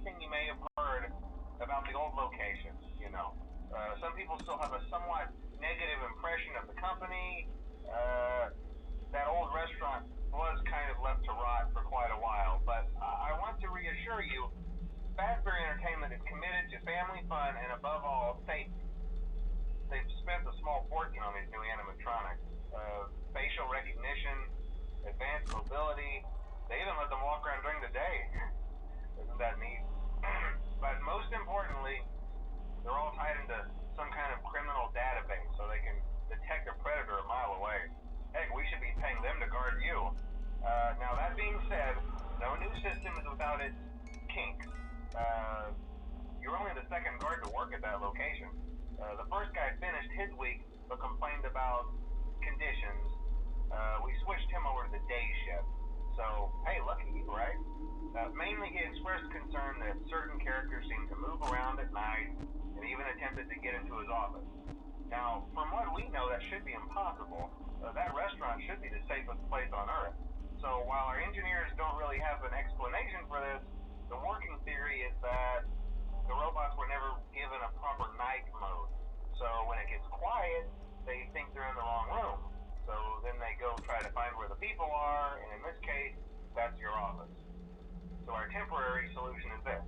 anything you may have heard about the old location. Some people still have a somewhat negative impression of the company. That old restaurant was kind of left to rot for quite a while, but I want to reassure you, Fazbear Entertainment is committed to family fun and above all, safety. They've spent a small fortune on these new animatronics. Facial recognition, advanced mobility. They even let them walk around during the day. Isn't that neat? But most importantly, they're all tied into some kind of criminal database so they can detect a predator a mile away. Heck, we should be paying them to guard you. Now that being said, no new system is without its kinks. You're only the second guard to work at that location. The first guy finished his week but complained about conditions. We switched him over to the day shift. So, hey, lucky you, right? Mainly he expressed concern that certain characters seemed to move around at night and even attempted to get into his office. Now, from what we know, that should be impossible. That restaurant should be the safest place on Earth. So while our engineers don't really have an explanation for this, the working theory is that the robots were never given a proper night mode. So when it gets quiet, they think they're in the wrong room. So then they go try to find where the people are, and in this case, that's your office. So our temporary solution is this.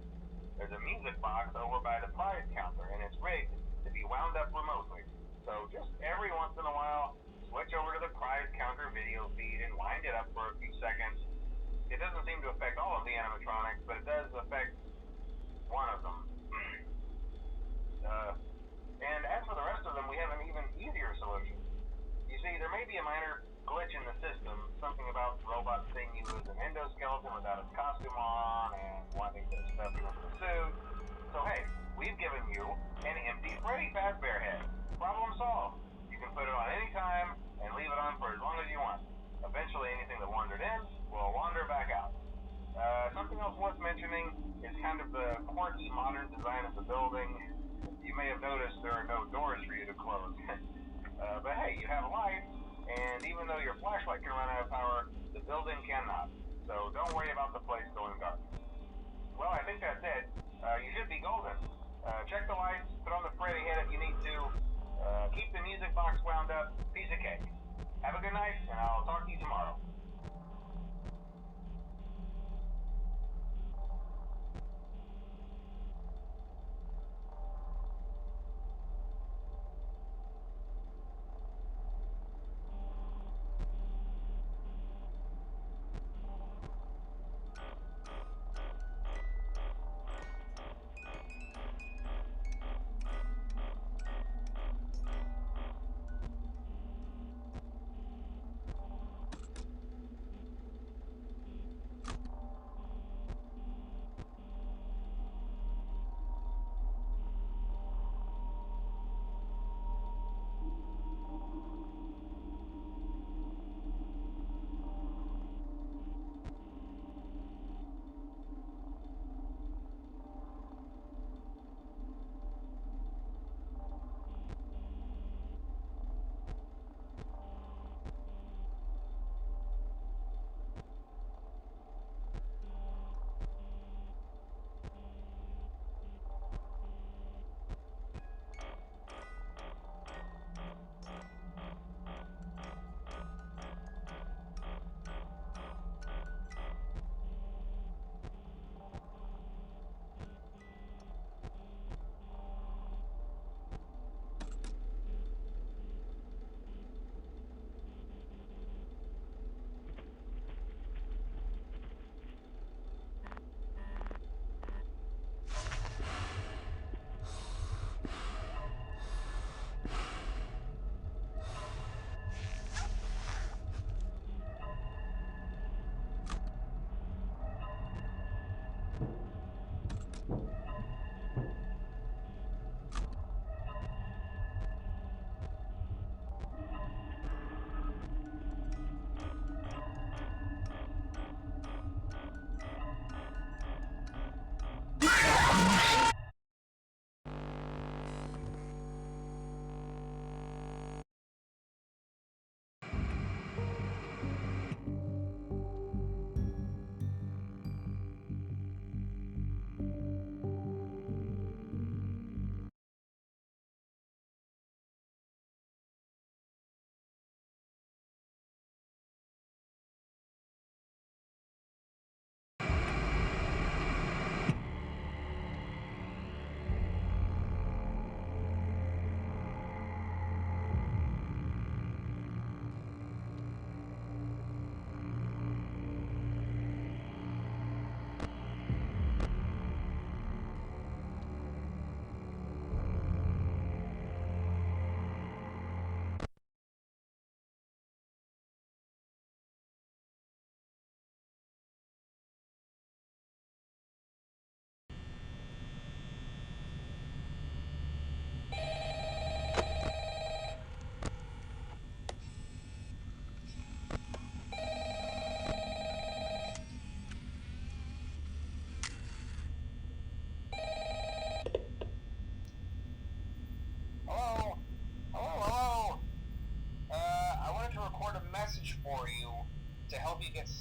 There's a music box over by the prize counter, and it's rigged to be wound up remotely. So just every once in a while, switch over to the prize counter video feed and wind it up for a few seconds. It doesn't seem to affect all of the animatronics, but it does affect one of them. And as for the rest of them, we have an even easier solution. You see, there may be a minor glitch in the system, something about robots seeing you as an endoskeleton without its costume on and wanting to stuff you into a suit. So hey, we've given you an empty Freddy Fazbear head. Problem solved. You can put it on any time and leave it on for as long as you want. Eventually anything that wandered in will wander back out. Something else worth mentioning is kind of the quirky modern design of the building. You may have noticed there are no doors for you to close. But hey, you have lights, and even though your flashlight can run out of power, the building cannot. So don't worry about the place going dark. Well, I think that's it. You should be golden. Check the lights, put on the Freddy head if you need to. Keep the music box wound up. Piece of cake. Have a good night, and I'll talk to you tomorrow.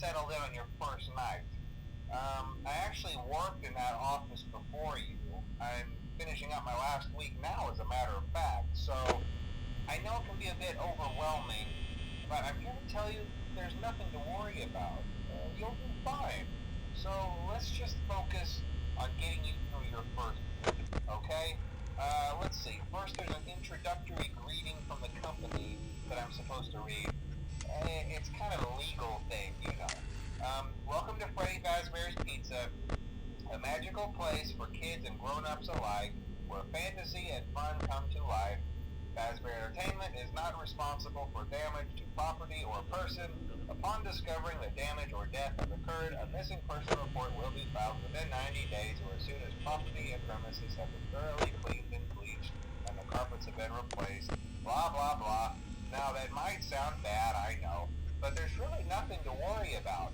settled in on your first night. I actually worked in that office before you. I'm finishing up my last week now, as a matter of fact, so I know it can be a bit overwhelming, but I'm here to tell you there's nothing to worry about. You'll be fine. So let's just focus on getting you through your first week, okay? Let's see. First, there's an introductory greeting from the company that I'm supposed to read. It's kind of a legal thing, you know. Welcome to Freddy Fazbear's Pizza, a magical place for kids and grown-ups alike, where fantasy and fun come to life. Fazbear Entertainment is not responsible for damage to property or person. Upon discovering that damage or death has occurred, a missing person report will be filed within 90 days or as soon as property and premises have been thoroughly cleaned and bleached and the carpets have been replaced. Blah, blah, blah. Now, that might sound bad, I know, but there's really nothing to worry about.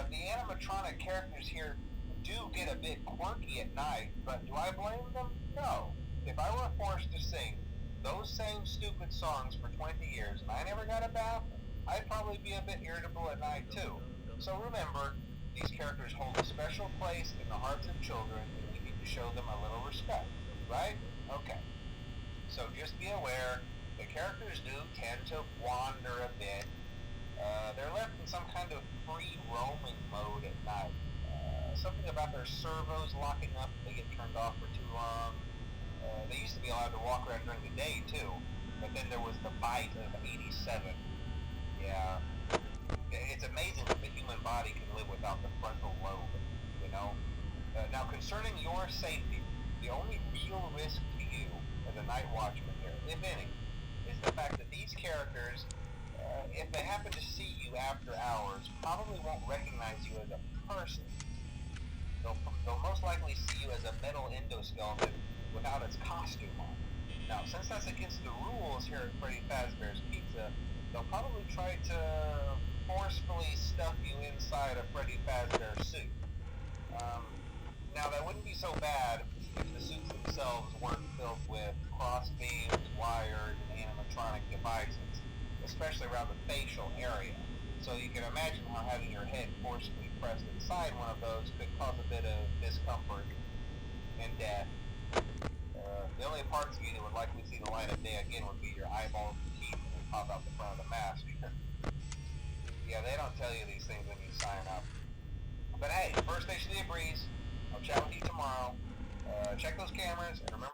The animatronic characters here do get a bit quirky at night, but do I blame them? No. If I were forced to sing those same stupid songs for 20 years and I never got a bath, I'd probably be a bit irritable at night too. So remember, these characters hold a special place in the hearts of children and we need to show them a little respect, right? Okay. So just be aware, the characters do tend to wander a bit. They're left in some kind of free roaming mode at night. Something about their servos locking up if they get turned off for too long. They used to be allowed to walk around during the day too, but then there was the bite of 87. Yeah, it's amazing that the human body can live without the frontal lobe, you know? Now, concerning your safety, the only real risk to you as a night watchman here, if any, is the fact that these characters, if they happen to see you after hours, probably won't recognize you as a person. They'll most likely see you as a metal endoskeleton without its costume on. Now, since that's against the rules here at Freddy Fazbear's Pizza, they'll probably try to forcefully stuff you inside a Freddy Fazbear suit. Now, that wouldn't be so bad if the suits themselves weren't filled with cross beams, wires, and animatronic devices, especially around the facial area. So you can imagine how having your head forcibly pressed inside one of those could cause a bit of discomfort and death. The only parts of you that would likely see the light of day again would be your eyeballs and teeth when they pop out the front of the mask. Yeah, they don't tell you these things when you sign up. But hey, first station of the breeze. I'll chat with you tomorrow. Check those cameras and remember